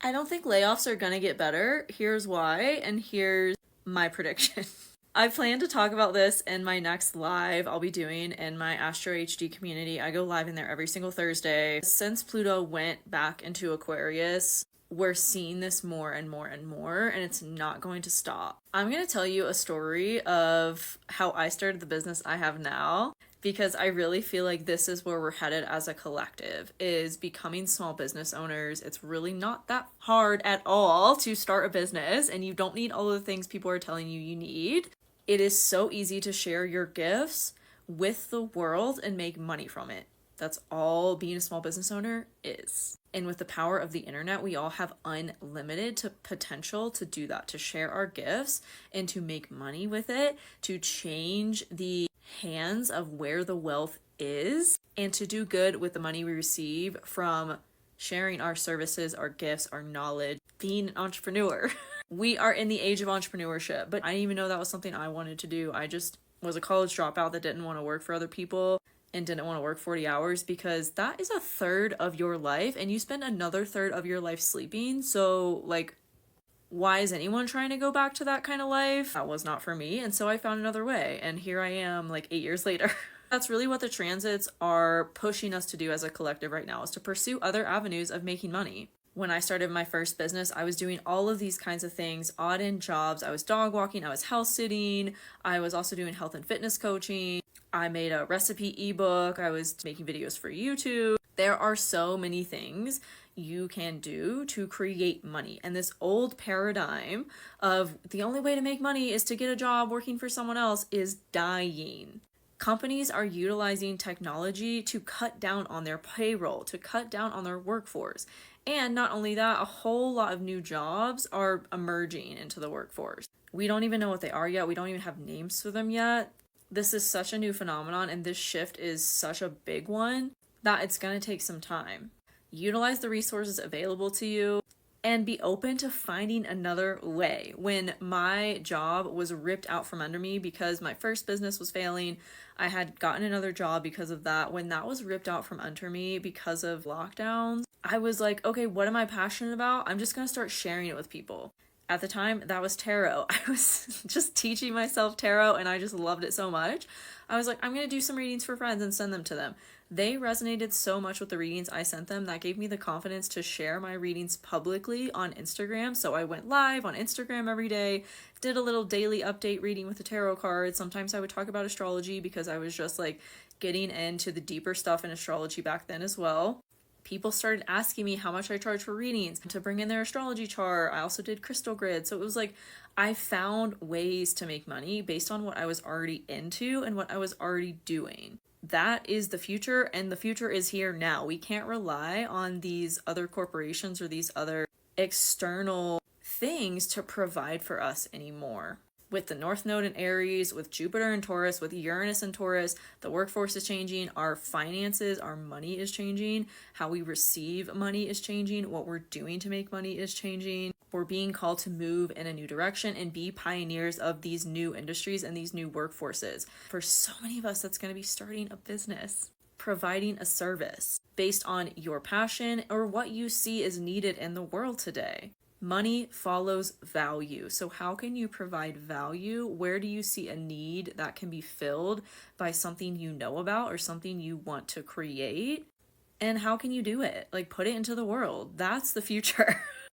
I don't think layoffs are gonna get better. Here's why, and here's my prediction. I plan to talk about this in my next live I'll be doing in my Astro HD community. I go live in there every single Thursday. Since Pluto went back into Aquarius, we're seeing this more and more and more, and it's not going to stop. I'm going to tell you a story of how I started the business I have now, because I really feel like this is where we're headed as a collective, is becoming small business owners. It's really not that hard at all to start a business, and you don't need all of the things people are telling you you need. It is so easy to share your gifts with the world and make money from it. That's all being a small business owner is. And with the power of the internet, we all have unlimited potential to do that, to share our gifts and to make money with it, to change the hands of where the wealth is, and to do good with the money we receive from sharing our services, our gifts, our knowledge, being an entrepreneur. We are in the age of entrepreneurship, but I didn't even know that was something I wanted to do. I just was a college dropout that didn't want to work for other people and didn't want to work 40 hours, because that is a third of your life and you spend another third of your life sleeping. So like, why is anyone trying to go back to that kind of life? That was not for me. And so I found another way. And here I am like 8 years later. That's really what the transits are pushing us to do as a collective right now, is to pursue other avenues of making money. When I started my first business, I was doing all of these kinds of things, odd end jobs. I was dog walking, I was house sitting, I was also doing health and fitness coaching. I made a recipe ebook, I was making videos for YouTube. There are so many things you can do to create money. And this old paradigm of the only way to make money is to get a job working for someone else is dying. Companies are utilizing technology to cut down on their payroll, to cut down on their workforce. And not only that, a whole lot of new jobs are emerging into the workforce. We don't even know what they are yet. We don't even have names for them yet. This is such a new phenomenon, and this shift is such a big one that it's going to take some time. Utilize the resources available to you and be open to finding another way. When my job was ripped out from under me because my first business was failing, I had gotten another job because of that. When that was ripped out from under me because of lockdowns, I was like, okay, what am I passionate about? I'm just going to start sharing it with people. At the time, that was tarot. I was just teaching myself tarot and I just loved it so much. I was like, I'm going to do some readings for friends and send them to them. They resonated so much with the readings I sent them that gave me the confidence to share my readings publicly on Instagram. So I went live on Instagram every day, did a little daily update reading with the tarot cards. Sometimes I would talk about astrology because I was just like getting into the deeper stuff in astrology back then as well. People started asking me how much I charge for readings to bring in their astrology chart. I also did crystal grid. So it was like I found ways to make money based on what I was already into and what I was already doing. That is the future, and the future is here now. We can't rely on these other corporations or these other external things to provide for us anymore. With the North Node in Aries, with Jupiter in Taurus, with Uranus in Taurus, the workforce is changing, our finances, our money is changing, how we receive money is changing, what we're doing to make money is changing. We're being called to move in a new direction and be pioneers of these new industries and these new workforces. For so many of us, that's going to be starting a business, providing a service based on your passion or what you see is needed in the world today. Money follows value. So how can you provide value? Where do you see a need that can be filled by something you know about or something you want to create? And how can you do it? Like, put it into the world. That's the future.